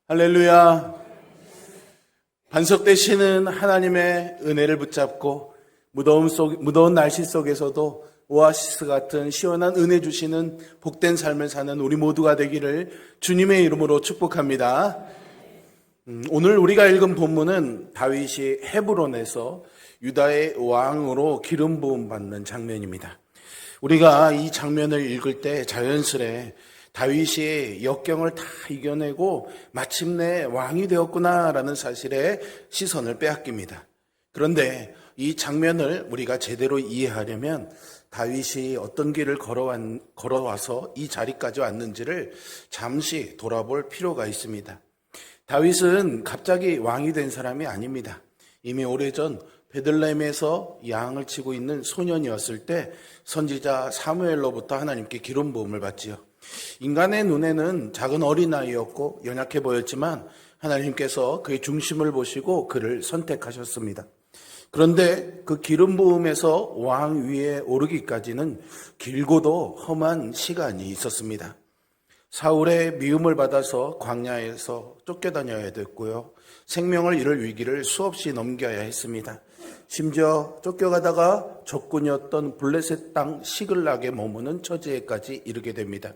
할렐루야. 반석되시는 하나님의 은혜를 붙잡고 무더운 날씨 속에서도 오아시스 같은 시원한 은혜 주시는 복된 삶을 사는 우리 모두가 되기를 주님의 이름으로 축복합니다. 오늘 우리가 읽은 본문은 다윗이 헤브론에서 유다의 왕으로 기름 부음 받는 장면입니다. 우리가 이 장면을 읽을 때 자연스레 다윗이 역경을 다 이겨내고 마침내 왕이 되었구나라는 사실에 시선을 빼앗깁니다. 그런데 이 장면을 우리가 제대로 이해하려면 다윗이 어떤 길을 걸어와서 이 자리까지 왔는지를 잠시 돌아볼 필요가 있습니다. 다윗은 갑자기 왕이 된 사람이 아닙니다. 이미 오래전 베들레헴에서 양을 치고 있는 소년이었을 때 선지자 사무엘로부터 하나님께 기름 부음을 받지요. 인간의 눈에는 작은 어린아이였고 연약해 보였지만 하나님께서 그의 중심을 보시고 그를 선택하셨습니다. 그런데 그 기름 부음에서 왕 위에 오르기까지는 길고도 험한 시간이 있었습니다. 사울의 미움을 받아서 광야에서 쫓겨다녀야 됐고요. 생명을 잃을 위기를 수없이 넘겨야 했습니다. 심지어 쫓겨가다가 적군이었던 블레셋 땅 시글락에 머무는 처지에까지 이르게 됩니다.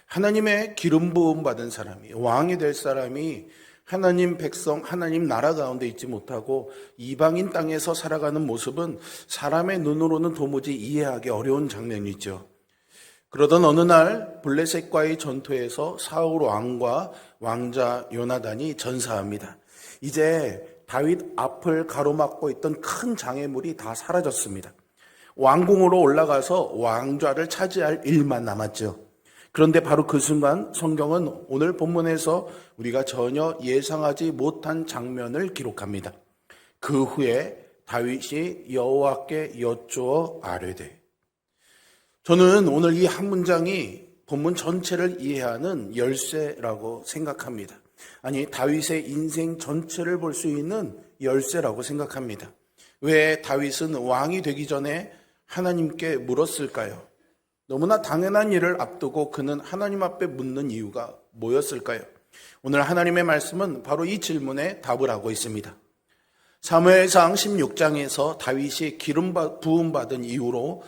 하나님의 기름 부음 받은 사람이, 왕이 될 사람이 하나님 백성, 하나님 나라 가운데 있지 못하고 이방인 땅에서 살아가는 모습은 사람의 눈으로는 도무지 이해하기 어려운 장면이죠. 그러던 어느 날 블레셋과의 전투에서 사울 왕과 왕자 요나단이 전사합니다. 이제 다윗 앞을 가로막고 있던 큰 장애물이 다 사라졌습니다. 왕궁으로 올라가서 왕좌를 차지할 일만 남았죠. 그런데 바로 그 순간 성경은 오늘 본문에서 우리가 전혀 예상하지 못한 장면을 기록합니다. 그 후에 다윗이 여호와께 여쭈어 아뢰되. 저는 오늘 이 한 문장이 본문 전체를 이해하는 열쇠라고 생각합니다. 아니, 다윗의 인생 전체를 볼 수 있는 열쇠라고 생각합니다. 왜 다윗은 왕이 되기 전에 하나님께 물었을까요? 너무나 당연한 일을 앞두고 그는 하나님 앞에 묻는 이유가 뭐였을까요? 오늘 하나님의 말씀은 바로 이 질문에 답을 하고 있습니다. 사무엘상 16장에서 다윗이 기름 부음 받은 이후로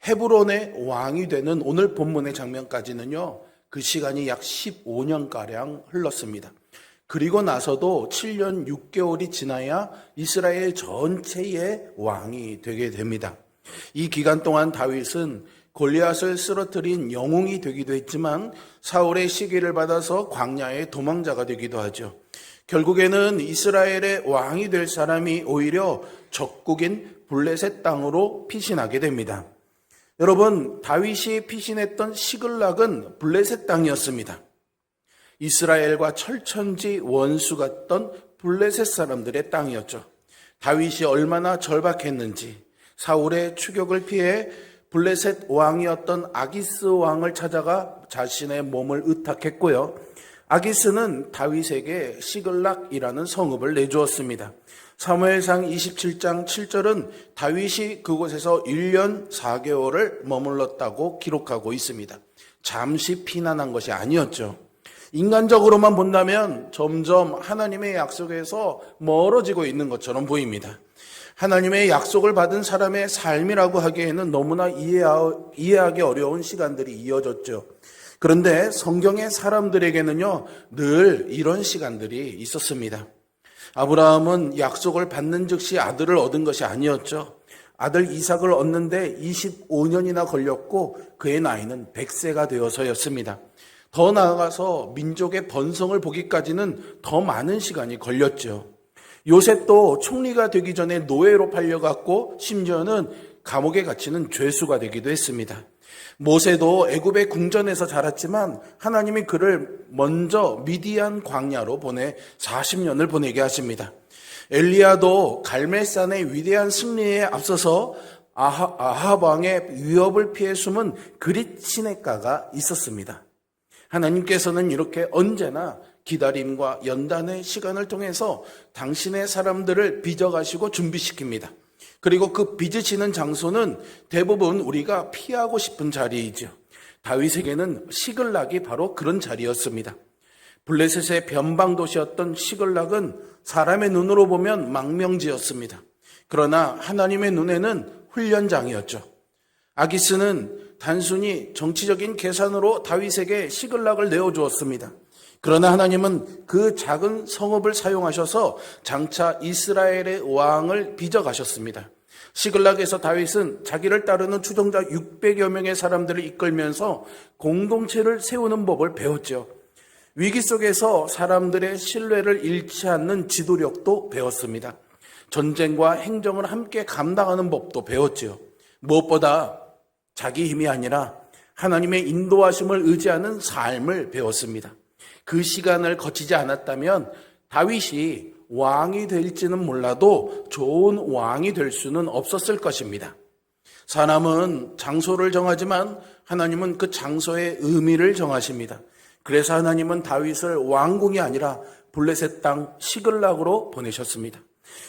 헤브론의 왕이 되는 오늘 본문의 장면까지는요, 그 시간이 약 15년가량 흘렀습니다. 그리고 나서도 7년 6개월이 지나야 이스라엘 전체의 왕이 되게 됩니다. 이 기간 동안 다윗은 골리앗을 쓰러뜨린 영웅이 되기도 했지만 사울의 시기를 받아서 광야의 도망자가 되기도 하죠. 결국에는 이스라엘의 왕이 될 사람이 오히려 적국인 블레셋 땅으로 피신하게 됩니다. 여러분, 다윗이 피신했던 시글락은 블레셋 땅이었습니다. 이스라엘과 철천지 원수 같던 블레셋 사람들의 땅이었죠. 다윗이 얼마나 절박했는지 사울의 추격을 피해 블레셋 왕이었던 아기스 왕을 찾아가 자신의 몸을 의탁했고요. 아기스는 다윗에게 시글락이라는 성읍을 내주었습니다. 사무엘상 27장 7절은 다윗이 그곳에서 1년 4개월을 머물렀다고 기록하고 있습니다. 잠시 피난한 것이 아니었죠. 인간적으로만 본다면 점점 하나님의 약속에서 멀어지고 있는 것처럼 보입니다. 하나님의 약속을 받은 사람의 삶이라고 하기에는 너무나 이해하기 어려운 시간들이 이어졌죠. 그런데 성경의 사람들에게는요, 늘 이런 시간들이 있었습니다. 아브라함은 약속을 받는 즉시 아들을 얻은 것이 아니었죠. 아들 이삭을 얻는데 25년이나 걸렸고 그의 나이는 100세가 되어서였습니다. 더 나아가서 민족의 번성을 보기까지는 더 많은 시간이 걸렸죠. 요셉도 총리가 되기 전에 노예로 팔려갔고 심지어는 감옥에 갇히는 죄수가 되기도 했습니다. 모세도 애굽의 궁전에서 자랐지만 하나님이 그를 먼저 미디안 광야로 보내 40년을 보내게 하십니다. 엘리야도 갈멜산의 위대한 승리에 앞서서 아합 왕의 위협을 피해 숨은 그릿 시냇가가 있었습니다. 하나님께서는 이렇게 언제나 기다림과 연단의 시간을 통해서 당신의 사람들을 빚어가시고 준비시킵니다. 그리고 그 빚으시는 장소는 대부분 우리가 피하고 싶은 자리이죠. 다윗에게는 시글락이 바로 그런 자리였습니다. 블레셋의 변방 도시였던 시글락은 사람의 눈으로 보면 망명지였습니다. 그러나 하나님의 눈에는 훈련장이었죠. 아기스는 단순히 정치적인 계산으로 다윗에게 시글락을 내어주었습니다. 그러나 하나님은 그 작은 성읍을 사용하셔서 장차 이스라엘의 왕을 빚어가셨습니다. 시글락에서 다윗은 자기를 따르는 추종자 600여 명의 사람들을 이끌면서 공동체를 세우는 법을 배웠죠. 위기 속에서 사람들의 신뢰를 잃지 않는 지도력도 배웠습니다. 전쟁과 행정을 함께 감당하는 법도 배웠지요. 무엇보다 자기 힘이 아니라 하나님의 인도하심을 의지하는 삶을 배웠습니다. 그 시간을 거치지 않았다면 다윗이 왕이 될지는 몰라도 좋은 왕이 될 수는 없었을 것입니다. 사람은 장소를 정하지만 하나님은 그 장소의 의미를 정하십니다. 그래서 하나님은 다윗을 왕궁이 아니라 블레셋 땅 시글락으로 보내셨습니다.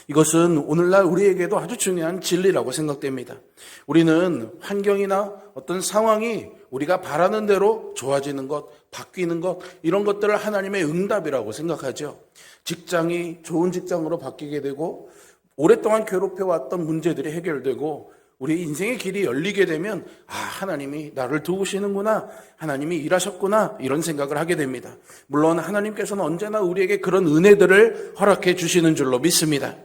이것은 오늘날 우리에게도 아주 중요한 진리라고 생각됩니다. 우리는 환경이나 어떤 상황이 우리가 바라는 대로 좋아지는 것, 바뀌는 것, 이런 것들을 하나님의 응답이라고 생각하죠. 직장이 좋은 직장으로 바뀌게 되고 오랫동안 괴롭혀왔던 문제들이 해결되고 우리 인생의 길이 열리게 되면 하나님이 나를 도우시는구나, 하나님이 일하셨구나, 이런 생각을 하게 됩니다. 물론 하나님께서는 언제나 우리에게 그런 은혜들을 허락해 주시는 줄로 믿습니다.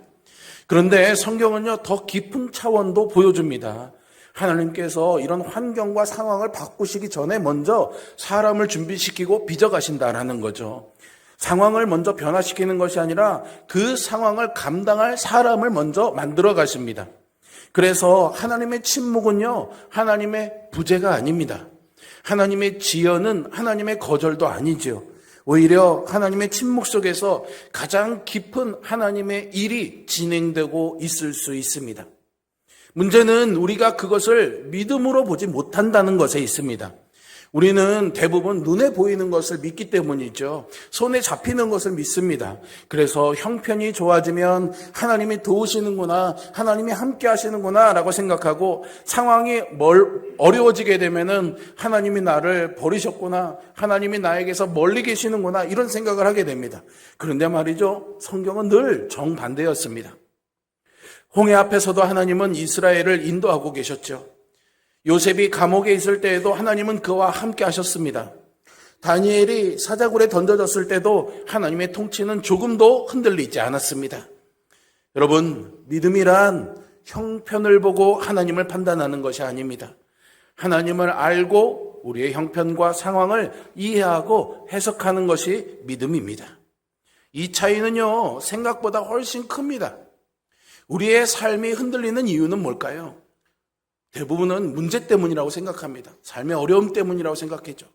그런데 성경은요, 더 깊은 차원도 보여줍니다. 하나님께서 이런 환경과 상황을 바꾸시기 전에 먼저 사람을 준비시키고 빚어가신다라는 거죠. 상황을 먼저 변화시키는 것이 아니라 그 상황을 감당할 사람을 먼저 만들어 가십니다. 그래서 하나님의 침묵은요, 하나님의 부재가 아닙니다. 하나님의 지연은 하나님의 거절도 아니지요. 오히려 하나님의 침묵 속에서 가장 깊은 하나님의 일이 진행되고 있을 수 있습니다. 문제는 우리가 그것을 믿음으로 보지 못한다는 것에 있습니다. 우리는 대부분 눈에 보이는 것을 믿기 때문이죠. 손에 잡히는 것을 믿습니다. 그래서 형편이 좋아지면 하나님이 도우시는구나, 하나님이 함께 하시는구나 라고 생각하고, 상황이 어려워지게 되면은 하나님이 나를 버리셨구나, 하나님이 나에게서 멀리 계시는구나, 이런 생각을 하게 됩니다. 그런데 말이죠, 성경은 늘 정반대였습니다. 홍해 앞에서도 하나님은 이스라엘을 인도하고 계셨죠. 요셉이 감옥에 있을 때에도 하나님은 그와 함께 하셨습니다. 다니엘이 사자굴에 던져졌을 때도 하나님의 통치는 조금도 흔들리지 않았습니다. 여러분, 믿음이란 형편을 보고 하나님을 판단하는 것이 아닙니다. 하나님을 알고 우리의 형편과 상황을 이해하고 해석하는 것이 믿음입니다. 이 차이는요, 생각보다 훨씬 큽니다. 우리의 삶이 흔들리는 이유는 뭘까요? 대부분은 문제 때문이라고 생각합니다. 삶의 어려움 때문이라고 생각했죠.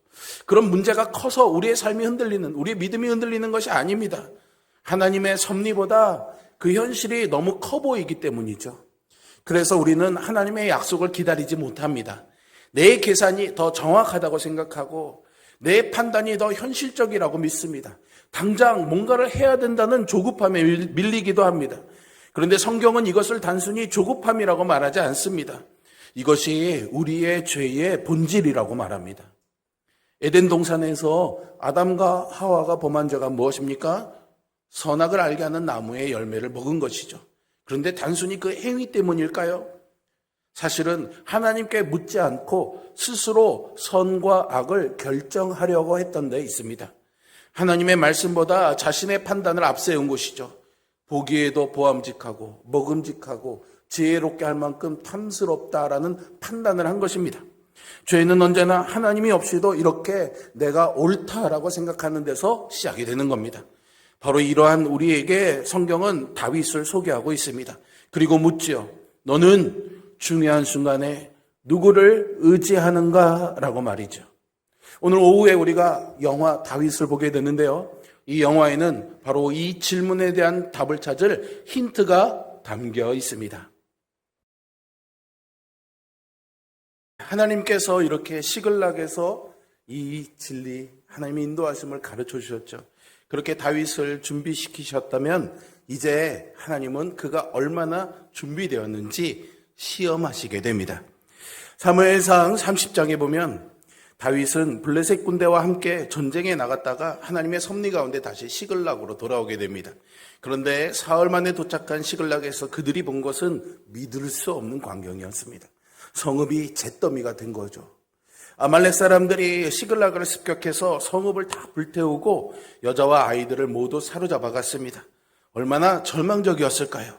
그런 문제가 커서 우리의 삶이 흔들리는, 우리의 믿음이 흔들리는 것이 아닙니다. 하나님의 섭리보다 그 현실이 너무 커 보이기 때문이죠. 그래서 우리는 하나님의 약속을 기다리지 못합니다. 내 계산이 더 정확하다고 생각하고 내 판단이 더 현실적이라고 믿습니다. 당장 뭔가를 해야 된다는 조급함에 밀리기도 합니다. 그런데 성경은 이것을 단순히 조급함이라고 말하지 않습니다. 이것이 우리의 죄의 본질이라고 말합니다. 에덴 동산에서 아담과 하와가 범한 죄가 무엇입니까? 선악을 알게 하는 나무의 열매를 먹은 것이죠. 그런데 단순히 그 행위 때문일까요? 사실은 하나님께 묻지 않고 스스로 선과 악을 결정하려고 했던 데 있습니다. 하나님의 말씀보다 자신의 판단을 앞세운 것이죠. 보기에도 보암직하고 먹음직하고 지혜롭게 할 만큼 탐스럽다라는 판단을 한 것입니다. 죄는 언제나 하나님이 없이도 이렇게 내가 옳다라고 생각하는 데서 시작이 되는 겁니다. 바로 이러한 우리에게 성경은 다윗을 소개하고 있습니다. 그리고 묻지요. 너는 중요한 순간에 누구를 의지하는가? 라고 말이죠. 오늘 오후에 우리가 영화 다윗을 보게 되는데요. 이 영화에는 바로 이 질문에 대한 답을 찾을 힌트가 담겨 있습니다. 하나님께서 이렇게 시글락에서 이 진리, 하나님의 인도하심을 가르쳐 주셨죠. 그렇게 다윗을 준비시키셨다면 이제 하나님은 그가 얼마나 준비되었는지 시험하시게 됩니다. 사무엘상 30장에 보면 다윗은 블레셋 군대와 함께 전쟁에 나갔다가 하나님의 섭리 가운데 다시 시글락으로 돌아오게 됩니다. 그런데 사흘 만에 도착한 시글락에서 그들이 본 것은 믿을 수 없는 광경이었습니다. 성읍이 잿더미가 된 거죠. 아말렉 사람들이 시글락을 습격해서 성읍을 다 불태우고 여자와 아이들을 모두 사로잡아 갔습니다. 얼마나 절망적이었을까요?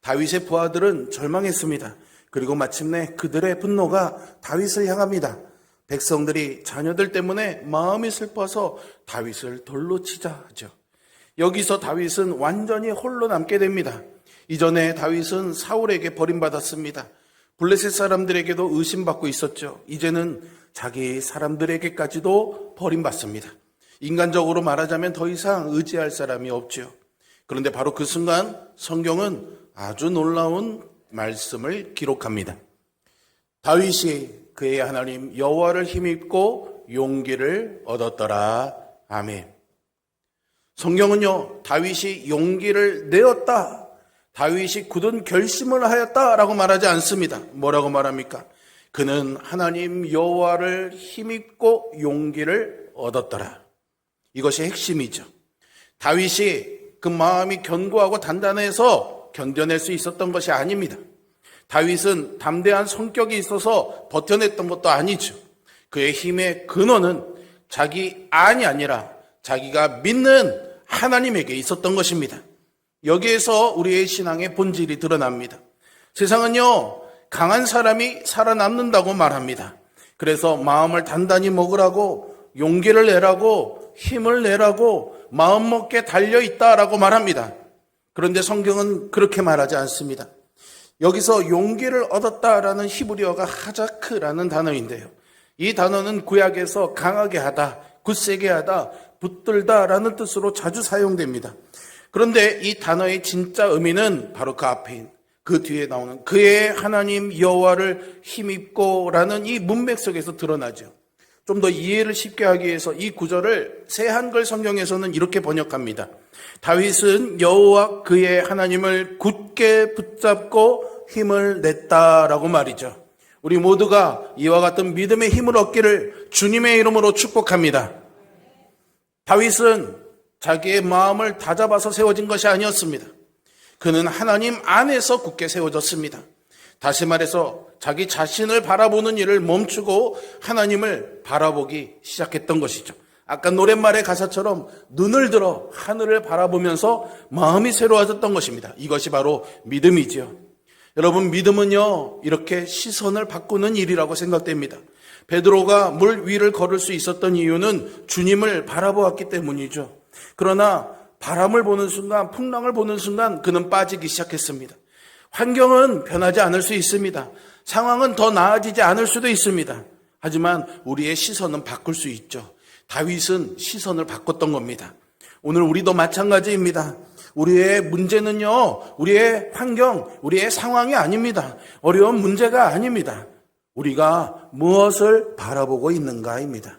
다윗의 부하들은 절망했습니다. 그리고 마침내 그들의 분노가 다윗을 향합니다. 백성들이 자녀들 때문에 마음이 슬퍼서 다윗을 돌로 치자 하죠. 여기서 다윗은 완전히 홀로 남게 됩니다. 이전에 다윗은 사울에게 버림받았습니다. 블레셋 사람들에게도 의심받고 있었죠. 이제는 자기 사람들에게까지도 버림받습니다. 인간적으로 말하자면 더 이상 의지할 사람이 없죠. 그런데 바로 그 순간 성경은 아주 놀라운 말씀을 기록합니다. 다윗이 그의 하나님 여호와를 힘입고 용기를 얻었더라. 아멘. 성경은요, 다윗이 용기를 내었다, 다윗이 굳은 결심을 하였다라고 말하지 않습니다. 뭐라고 말합니까? 그는 하나님 여호와를 힘입고 용기를 얻었더라. 이것이 핵심이죠. 다윗이 그 마음이 견고하고 단단해서 견뎌낼 수 있었던 것이 아닙니다. 다윗은 담대한 성격이 있어서 버텨냈던 것도 아니죠. 그의 힘의 근원은 자기 안이 아니라 자기가 믿는 하나님에게 있었던 것입니다. 여기에서 우리의 신앙의 본질이 드러납니다. 세상은요, 강한 사람이 살아남는다고 말합니다. 그래서 마음을 단단히 먹으라고, 용기를 내라고, 힘을 내라고 마음먹게 달려있다라고 말합니다. 그런데 성경은 그렇게 말하지 않습니다. 여기서 용기를 얻었다라는 히브리어가 하자크라는 단어인데요, 이 단어는 구약에서 강하게 하다, 굳세게 하다, 붙들다라는 뜻으로 자주 사용됩니다. 그런데 이 단어의 진짜 의미는 바로 그 앞에, 그 뒤에 나오는 그의 하나님 여호와를 힘입고라는 이 문맥 속에서 드러나죠. 좀 더 이해를 쉽게 하기 위해서 이 구절을 새 한글 성경에서는 이렇게 번역합니다. 다윗은 여호와 그의 하나님을 굳게 붙잡고 힘을 냈다라고 말이죠. 우리 모두가 이와 같은 믿음의 힘을 얻기를 주님의 이름으로 축복합니다. 다윗은 자기의 마음을 다잡아서 세워진 것이 아니었습니다. 그는 하나님 안에서 굳게 세워졌습니다. 다시 말해서 자기 자신을 바라보는 일을 멈추고 하나님을 바라보기 시작했던 것이죠. 아까 노랫말의 가사처럼 눈을 들어 하늘을 바라보면서 마음이 새로워졌던 것입니다. 이것이 바로 믿음이지요. 여러분, 믿음은요, 이렇게 시선을 바꾸는 일이라고 생각됩니다. 베드로가 물 위를 걸을 수 있었던 이유는 주님을 바라보았기 때문이죠. 그러나 바람을 보는 순간, 풍랑을 보는 순간 그는 빠지기 시작했습니다. 환경은 변하지 않을 수 있습니다. 상황은 더 나아지지 않을 수도 있습니다. 하지만 우리의 시선은 바꿀 수 있죠. 다윗은 시선을 바꿨던 겁니다. 오늘 우리도 마찬가지입니다. 우리의 문제는요, 우리의 환경, 우리의 상황이 아닙니다. 어려운 문제가 아닙니다. 우리가 무엇을 바라보고 있는가입니다.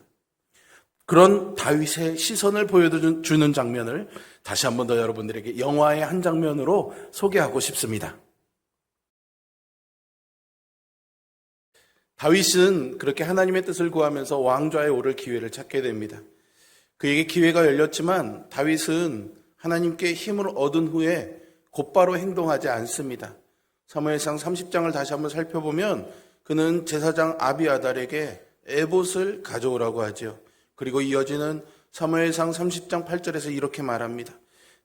그런 다윗의 시선을 보여주는 장면을 다시 한 번 더 여러분들에게 영화의 한 장면으로 소개하고 싶습니다. 다윗은 그렇게 하나님의 뜻을 구하면서 왕좌에 오를 기회를 찾게 됩니다. 그에게 기회가 열렸지만 다윗은 하나님께 힘을 얻은 후에 곧바로 행동하지 않습니다. 사무엘상 30장을 다시 한번 살펴보면 그는 제사장 아비아달에게 에봇을 가져오라고 하죠. 그리고 이어지는 사무엘상 30장 8절에서 이렇게 말합니다.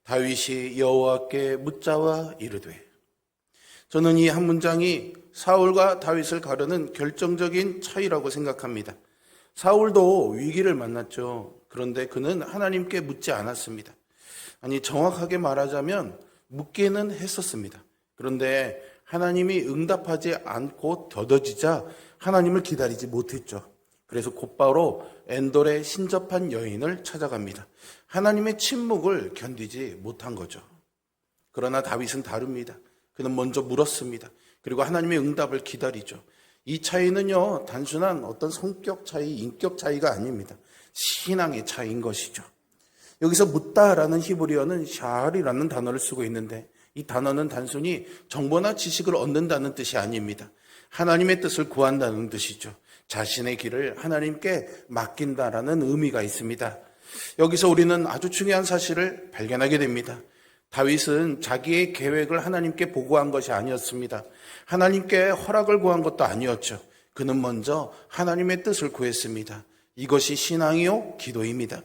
다윗이 여호와께 묻자와 이르되. 저는 이 한 문장이 사울과 다윗을 가르는 결정적인 차이라고 생각합니다. 사울도 위기를 만났죠. 그런데 그는 하나님께 묻지 않았습니다. 아니, 정확하게 말하자면 묻기는 했었습니다. 그런데 하나님이 응답하지 않고 더뎌지자 하나님을 기다리지 못했죠. 그래서 곧바로 엔돌의 신접한 여인을 찾아갑니다. 하나님의 침묵을 견디지 못한 거죠. 그러나 다윗은 다릅니다. 그는 먼저 물었습니다. 그리고 하나님의 응답을 기다리죠. 이 차이는요, 단순한 어떤 성격 차이, 인격 차이가 아닙니다. 신앙의 차이인 것이죠. 여기서 묻다라는 히브리어는 샤알이라는 단어를 쓰고 있는데 이 단어는 단순히 정보나 지식을 얻는다는 뜻이 아닙니다. 하나님의 뜻을 구한다는 뜻이죠. 자신의 길을 하나님께 맡긴다라는 의미가 있습니다. 여기서 우리는 아주 중요한 사실을 발견하게 됩니다. 다윗은 자기의 계획을 하나님께 보고한 것이 아니었습니다. 하나님께 허락을 구한 것도 아니었죠. 그는 먼저 하나님의 뜻을 구했습니다. 이것이 신앙이요 기도입니다.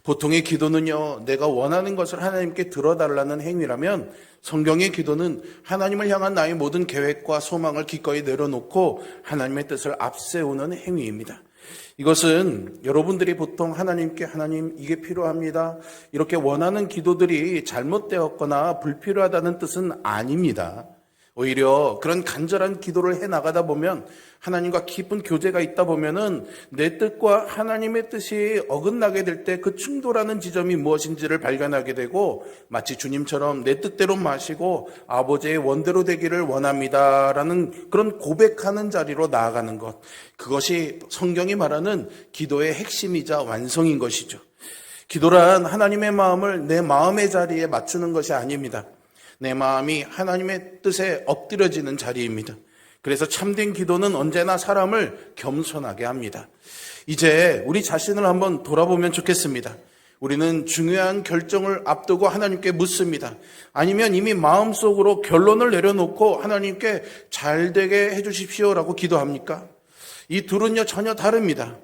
보통의 기도는요, 내가 원하는 것을 하나님께 들어달라는 행위라면, 성경의 기도는 하나님을 향한 나의 모든 계획과 소망을 기꺼이 내려놓고 하나님의 뜻을 앞세우는 행위입니다. 이것은 여러분들이 보통 하나님께 하나님 이게 필요합니다, 이렇게 원하는 기도들이 잘못되었거나 불필요하다는 뜻은 아닙니다. 오히려 그런 간절한 기도를 해나가다 보면, 하나님과 깊은 교제가 있다 보면은 내 뜻과 하나님의 뜻이 어긋나게 될 때 그 충돌하는 지점이 무엇인지를 발견하게 되고, 마치 주님처럼 내 뜻대로 마시고 아버지의 원대로 되기를 원합니다라는 그런 고백하는 자리로 나아가는 것, 그것이 성경이 말하는 기도의 핵심이자 완성인 것이죠. 기도란 하나님의 마음을 내 마음의 자리에 맞추는 것이 아닙니다. 내 마음이 하나님의 뜻에 엎드려지는 자리입니다. 그래서 참된 기도는 언제나 사람을 겸손하게 합니다. 이제 우리 자신을 한번 돌아보면 좋겠습니다. 우리는 중요한 결정을 앞두고 하나님께 묻습니다. 아니면 이미 마음속으로 결론을 내려놓고 하나님께 잘 되게 해주십시오라고 기도합니까? 이 둘은요 전혀 다릅니다.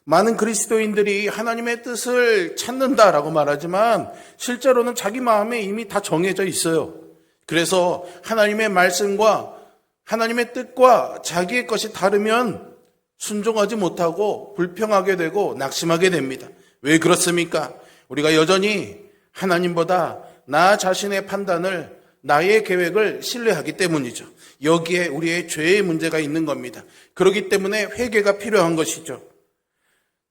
많은 그리스도인들이 하나님의 뜻을 찾는다라고 말하지만 실제로는 자기 마음에 이미 다 정해져 있어요. 그래서 하나님의 말씀과 하나님의 뜻과 자기의 것이 다르면 순종하지 못하고 불평하게 되고 낙심하게 됩니다. 왜 그렇습니까? 우리가 여전히 하나님보다 나 자신의 판단을, 나의 계획을 신뢰하기 때문이죠. 여기에 우리의 죄의 문제가 있는 겁니다. 그렇기 때문에 회개가 필요한 것이죠.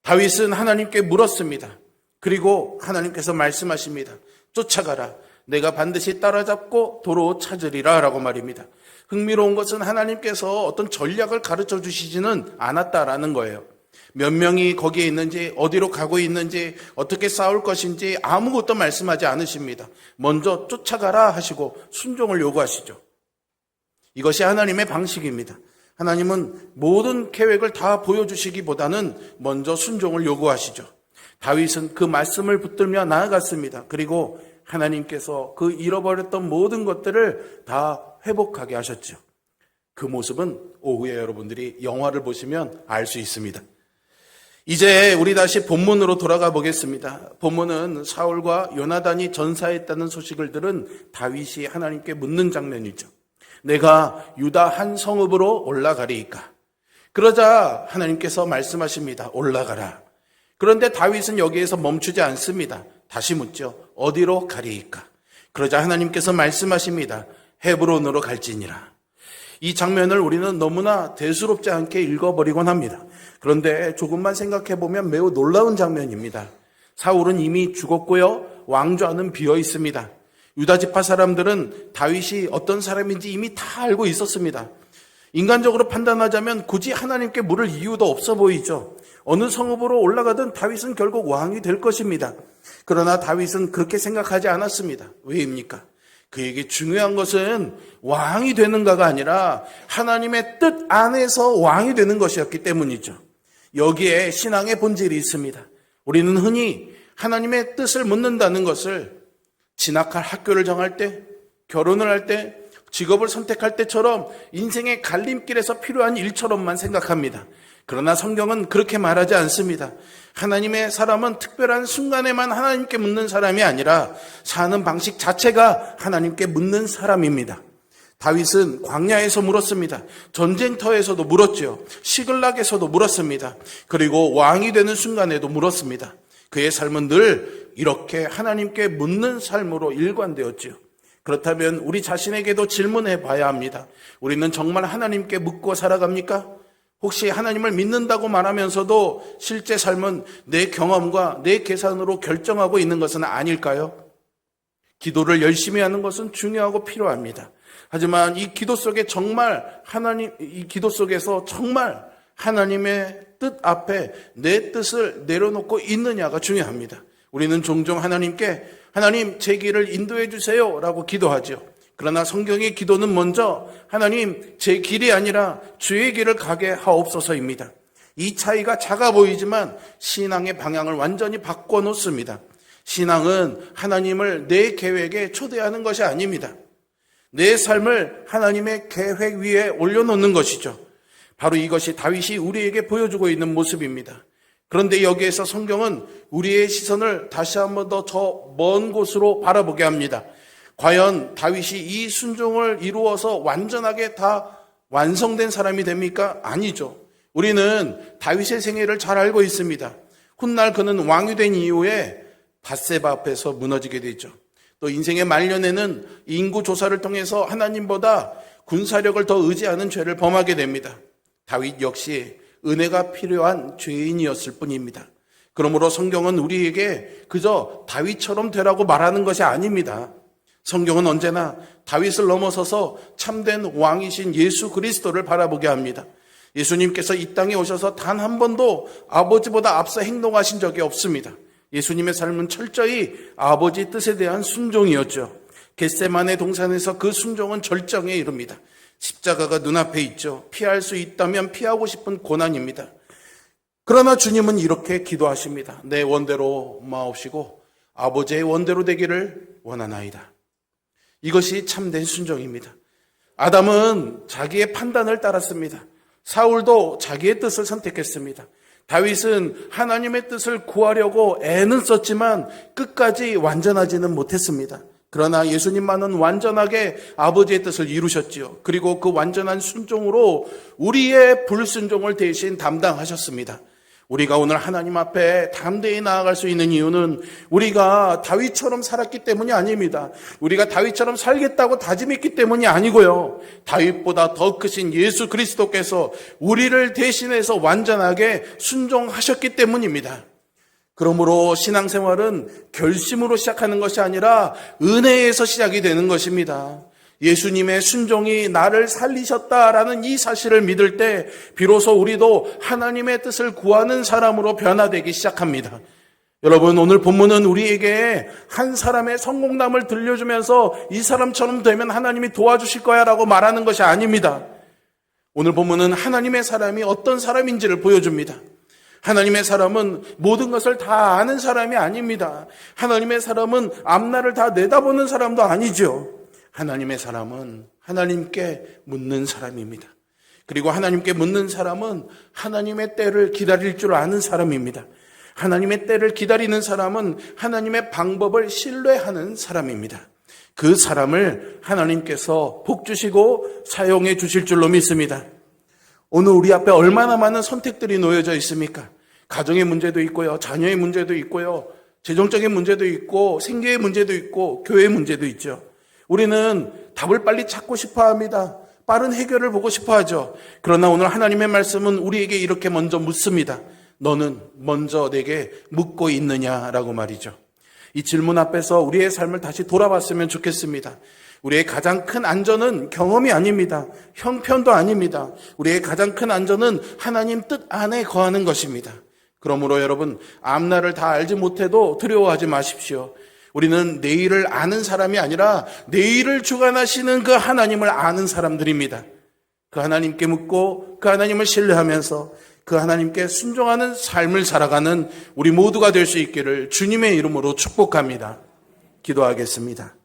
다윗은 하나님께 물었습니다. 그리고 하나님께서 말씀하십니다. 쫓아가라. 내가 반드시 따라잡고 도로 찾으리라 라고 말입니다. 흥미로운 것은 하나님께서 어떤 전략을 가르쳐 주시지는 않았다라는 거예요. 몇 명이 거기에 있는지, 어디로 가고 있는지, 어떻게 싸울 것인지 아무것도 말씀하지 않으십니다. 먼저 쫓아가라 하시고 순종을 요구하시죠. 이것이 하나님의 방식입니다. 하나님은 모든 계획을 다 보여주시기보다는 먼저 순종을 요구하시죠. 다윗은 그 말씀을 붙들며 나아갔습니다. 그리고 하나님께서 그 잃어버렸던 모든 것들을 다 회복하게 하셨죠. 그 모습은 오후에 여러분들이 영화를 보시면 알 수 있습니다. 이제 우리 다시 본문으로 돌아가 보겠습니다. 본문은 사울과 요나단이 전사했다는 소식을 들은 다윗이 하나님께 묻는 장면이죠. 내가 유다 한 성읍으로 올라가리이까? 그러자 하나님께서 말씀하십니다. 올라가라. 그런데 다윗은 여기에서 멈추지 않습니다. 다시 묻죠. 어디로 가리이까? 그러자 하나님께서 말씀하십니다. 헤브론으로 갈지니라. 이 장면을 우리는 너무나 대수롭지 않게 읽어버리곤 합니다. 그런데 조금만 생각해 보면 매우 놀라운 장면입니다. 사울은 이미 죽었고요, 왕좌는 비어 있습니다. 유다 지파 사람들은 다윗이 어떤 사람인지 이미 다 알고 있었습니다. 인간적으로 판단하자면 굳이 하나님께 물을 이유도 없어 보이죠. 어느 성읍으로 올라가든 다윗은 결국 왕이 될 것입니다. 그러나 다윗은 그렇게 생각하지 않았습니다. 왜입니까? 그에게 중요한 것은 왕이 되는가가 아니라 하나님의 뜻 안에서 왕이 되는 것이었기 때문이죠. 여기에 신앙의 본질이 있습니다. 우리는 흔히 하나님의 뜻을 묻는다는 것을 진학할 학교를 정할 때, 결혼을 할 때, 직업을 선택할 때처럼 인생의 갈림길에서 필요한 일처럼만 생각합니다. 그러나 성경은 그렇게 말하지 않습니다. 하나님의 사람은 특별한 순간에만 하나님께 묻는 사람이 아니라 사는 방식 자체가 하나님께 묻는 사람입니다. 다윗은 광야에서 물었습니다. 전쟁터에서도 물었죠. 시글락에서도 물었습니다. 그리고 왕이 되는 순간에도 물었습니다. 그의 삶은 늘 이렇게 하나님께 묻는 삶으로 일관되었지요. 그렇다면 우리 자신에게도 질문해 봐야 합니다. 우리는 정말 하나님께 묻고 살아갑니까? 혹시 하나님을 믿는다고 말하면서도 실제 삶은 내 경험과 내 계산으로 결정하고 있는 것은 아닐까요? 기도를 열심히 하는 것은 중요하고 필요합니다. 하지만 이 기도 속에 이 기도 속에서 정말 하나님의 뜻 앞에 내 뜻을 내려놓고 있느냐가 중요합니다. 우리는 종종 하나님께 하나님 제 길을 인도해 주세요 라고 기도하죠. 그러나 성경의 기도는 먼저 하나님 제 길이 아니라 주의 길을 가게 하옵소서입니다. 이 차이가 작아 보이지만 신앙의 방향을 완전히 바꿔놓습니다. 신앙은 하나님을 내 계획에 초대하는 것이 아닙니다. 내 삶을 하나님의 계획 위에 올려놓는 것이죠. 바로 이것이 다윗이 우리에게 보여주고 있는 모습입니다. 그런데 여기에서 성경은 우리의 시선을 다시 한번 더 저 먼 곳으로 바라보게 합니다. 과연 다윗이 이 순종을 이루어서 완전하게 다 완성된 사람이 됩니까? 아니죠. 우리는 다윗의 생애를 잘 알고 있습니다. 훗날 그는 왕이 된 이후에 밧세바 앞에서 무너지게 되죠. 또 인생의 말년에는 인구 조사를 통해서 하나님보다 군사력을 더 의지하는 죄를 범하게 됩니다. 다윗 역시 은혜가 필요한 죄인이었을 뿐입니다. 그러므로 성경은 우리에게 그저 다윗처럼 되라고 말하는 것이 아닙니다. 성경은 언제나 다윗을 넘어서서 참된 왕이신 예수 그리스도를 바라보게 합니다. 예수님께서 이 땅에 오셔서 단 한 번도 아버지보다 앞서 행동하신 적이 없습니다. 예수님의 삶은 철저히 아버지 뜻에 대한 순종이었죠. 겟세마네 동산에서 그 순종은 절정에 이릅니다. 십자가가 눈앞에 있죠. 피할 수 있다면 피하고 싶은 고난입니다. 그러나 주님은 이렇게 기도하십니다. 내 원대로 마옵시고 아버지의 원대로 되기를 원하나이다. 이것이 참된 순종입니다. 아담은 자기의 판단을 따랐습니다. 사울도 자기의 뜻을 선택했습니다. 다윗은 하나님의 뜻을 구하려고 애는 썼지만 끝까지 완전하지는 못했습니다. 그러나 예수님만은 완전하게 아버지의 뜻을 이루셨지요. 그리고 그 완전한 순종으로 우리의 불순종을 대신 담당하셨습니다. 우리가 오늘 하나님 앞에 담대히 나아갈 수 있는 이유는 우리가 다윗처럼 살았기 때문이 아닙니다. 우리가 다윗처럼 살겠다고 다짐했기 때문이 아니고요. 다윗보다 더 크신 예수 그리스도께서 우리를 대신해서 완전하게 순종하셨기 때문입니다. 그러므로 신앙생활은 결심으로 시작하는 것이 아니라 은혜에서 시작이 되는 것입니다. 예수님의 순종이 나를 살리셨다라는 이 사실을 믿을 때 비로소 우리도 하나님의 뜻을 구하는 사람으로 변화되기 시작합니다. 여러분, 오늘 본문은 우리에게 한 사람의 성공담을 들려주면서 이 사람처럼 되면 하나님이 도와주실 거야 라고 말하는 것이 아닙니다. 오늘 본문은 하나님의 사람이 어떤 사람인지를 보여줍니다. 하나님의 사람은 모든 것을 다 아는 사람이 아닙니다. 하나님의 사람은 앞날을 다 내다보는 사람도 아니죠. 하나님의 사람은 하나님께 묻는 사람입니다. 그리고 하나님께 묻는 사람은 하나님의 때를 기다릴 줄 아는 사람입니다. 하나님의 때를 기다리는 사람은 하나님의 방법을 신뢰하는 사람입니다. 그 사람을 하나님께서 복 주시고 사용해 주실 줄로 믿습니다. 오늘 우리 앞에 얼마나 많은 선택들이 놓여져 있습니까? 가정의 문제도 있고요, 자녀의 문제도 있고요, 재정적인 문제도 있고, 생계의 문제도 있고, 교회의 문제도 있죠. 우리는 답을 빨리 찾고 싶어 합니다. 빠른 해결을 보고 싶어 하죠. 그러나 오늘 하나님의 말씀은 우리에게 이렇게 먼저 묻습니다. 너는 먼저 내게 묻고 있느냐라고 말이죠. 이 질문 앞에서 우리의 삶을 다시 돌아봤으면 좋겠습니다. 우리의 가장 큰 안전은 경험이 아닙니다. 형편도 아닙니다. 우리의 가장 큰 안전은 하나님 뜻 안에 거하는 것입니다. 그러므로 여러분, 앞날을 다 알지 못해도 두려워하지 마십시오. 우리는 내일을 아는 사람이 아니라 내일을 주관하시는 그 하나님을 아는 사람들입니다. 그 하나님께 묻고 그 하나님을 신뢰하면서 그 하나님께 순종하는 삶을 살아가는 우리 모두가 될 수 있기를 주님의 이름으로 축복합니다. 기도하겠습니다.